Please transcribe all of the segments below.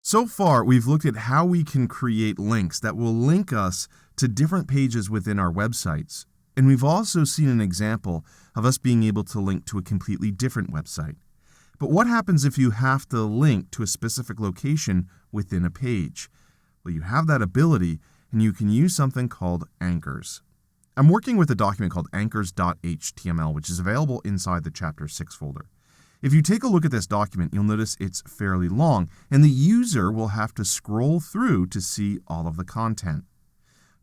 So far, we've looked at how we can create links that will link us to different pages within our websites. And we've also seen an example of us being able to link to a completely different website. But what happens if you have to link to a specific location within a page? Well, you have that ability, and you can use something called anchors. I'm working with a document called anchors.html, which is available inside the Chapter 6 folder. If you take a look at this document, you'll notice it's fairly long, and the user will have to scroll through to see all of the content.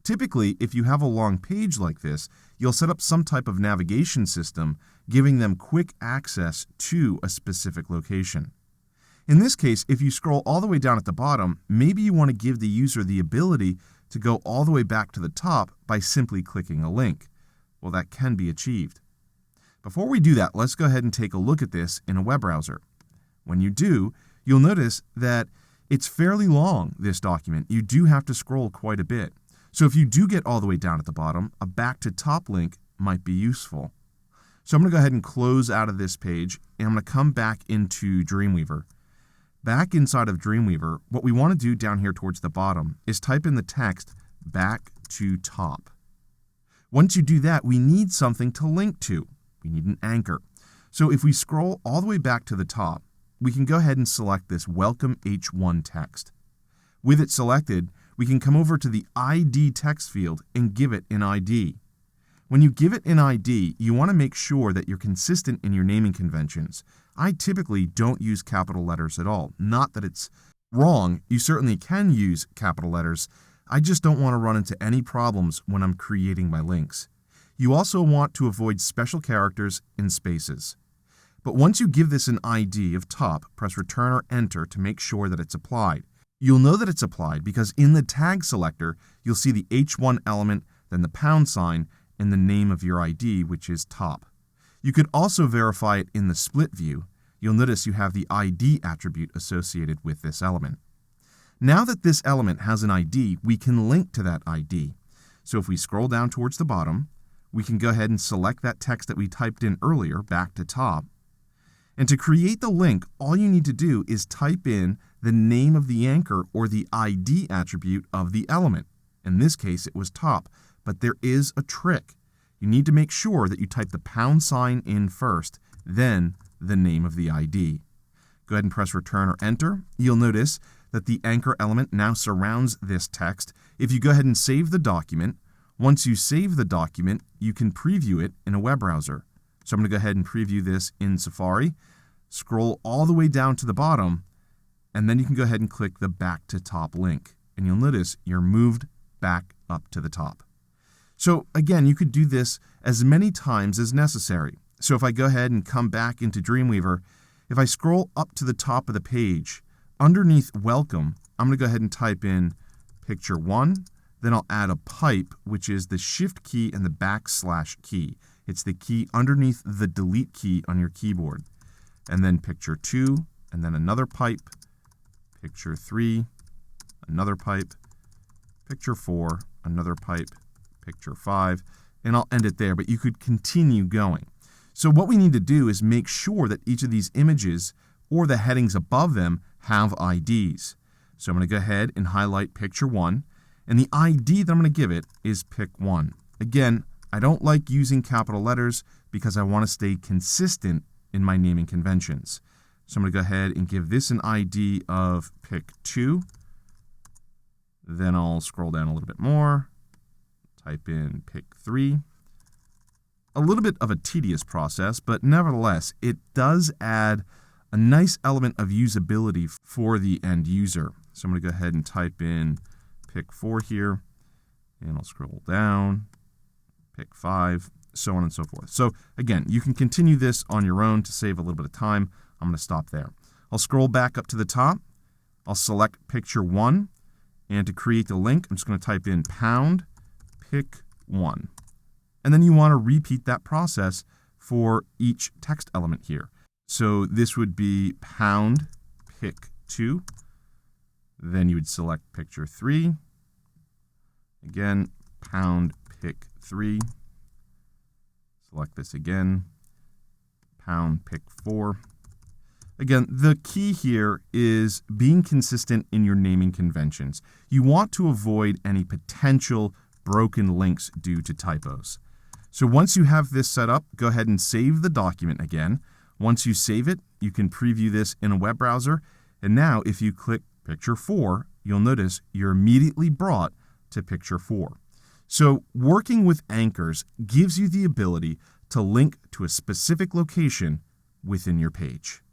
Typically, if you have a long page like this, you'll set up some type of navigation system, giving them quick access to a specific location. In this case, if you scroll all the way down at the bottom, maybe you want to give the user the ability to go all the way back to the top by simply clicking a link. Well, that can be achieved. Before we do that, let's go ahead and take a look at this in a web browser. When you do, you'll notice that it's fairly long, this document. You do have to scroll quite a bit. So if you do get all the way down at the bottom, a back to top link might be useful. So I'm going to go ahead and close out of this page, and I'm going to come back into Dreamweaver. Back inside of Dreamweaver, what we want to do down here towards the bottom is type in the text back to top. Once you do that, we need something to link to. We need an anchor. So if we scroll all the way back to the top, we can go ahead and select this Welcome H1 text. With it selected, we can come over to the ID text field and give it an ID. When you give it an ID, you want to make sure that you're consistent in your naming conventions. I typically don't use capital letters at all. Not that it's wrong, you certainly can use capital letters. I just don't want to run into any problems when I'm creating my links. You also want to avoid special characters and spaces. But once you give this an ID of top, press Return or Enter to make sure that it's applied. You'll know that it's applied because in the tag selector, you'll see the H1 element, then the pound sign, and the name of your ID, which is top. You could also verify it in the split view. You'll notice you have the ID attribute associated with this element. Now that this element has an ID, we can link to that ID. So if we scroll down towards the bottom, we can go ahead and select that text that we typed in earlier back to top. And to create the link, all you need to do is type in the name of the anchor or the ID attribute of the element. In this case, it was top, but there is a trick. You need to make sure that you type the pound sign in first, then the name of the ID. Go ahead and press Return or Enter. You'll notice that the anchor element now surrounds this text. If you go ahead and save the document, once you save the document, you can preview it in a web browser. So I'm going to go ahead and preview this in Safari. Scroll all the way down to the bottom, and then you can go ahead and click the back to top link. And you'll notice you're moved back up to the top. So again, you could do this as many times as necessary. So if I go ahead and come back into Dreamweaver, if I scroll up to the top of the page, underneath Welcome, I'm going to go ahead and type in Picture 1. Then I'll add a pipe, which is the Shift key and the / key. It's the key underneath the Delete key on your keyboard. And then Picture 2, and then another pipe, Picture 3, another pipe, Picture 4, another pipe, Picture 5, and I'll end it there, but you could continue going. So what we need to do is make sure that each of these images or the headings above them have IDs. So I'm going to go ahead and highlight Picture 1, and the ID that I'm going to give it is Pic 1. Again, I don't like using capital letters because I want to stay consistent in my naming conventions. So I'm going to go ahead and give this an ID of Pic 2. Then I'll scroll down a little bit more, type in Pic 3. A little bit of a tedious process, but nevertheless, it does add a nice element of usability for the end user. So I'm going to go ahead and type in Pic 4 here, and I'll scroll down, Pic 5, so on and so forth. So again, you can continue this on your own to save a little bit of time. I'm going to stop there. I'll scroll back up to the top. I'll select Picture 1, and to create the link, I'm just going to type in pound Pic 1. And then you want to repeat that process for each text element here. So this would be pound Pic 2. Then you would select Picture 3. Again, pound Pic 3. Select this again. Pound Pic 4. Again, the key here is being consistent in your naming conventions. You want to avoid any potential broken links due to typos. So once you have this set up, go ahead and save the document again. Once you save it, you can preview this in a web browser. And now if you click Picture 4, you'll notice you're immediately brought to Picture 4. So working with anchors gives you the ability to link to a specific location within your page.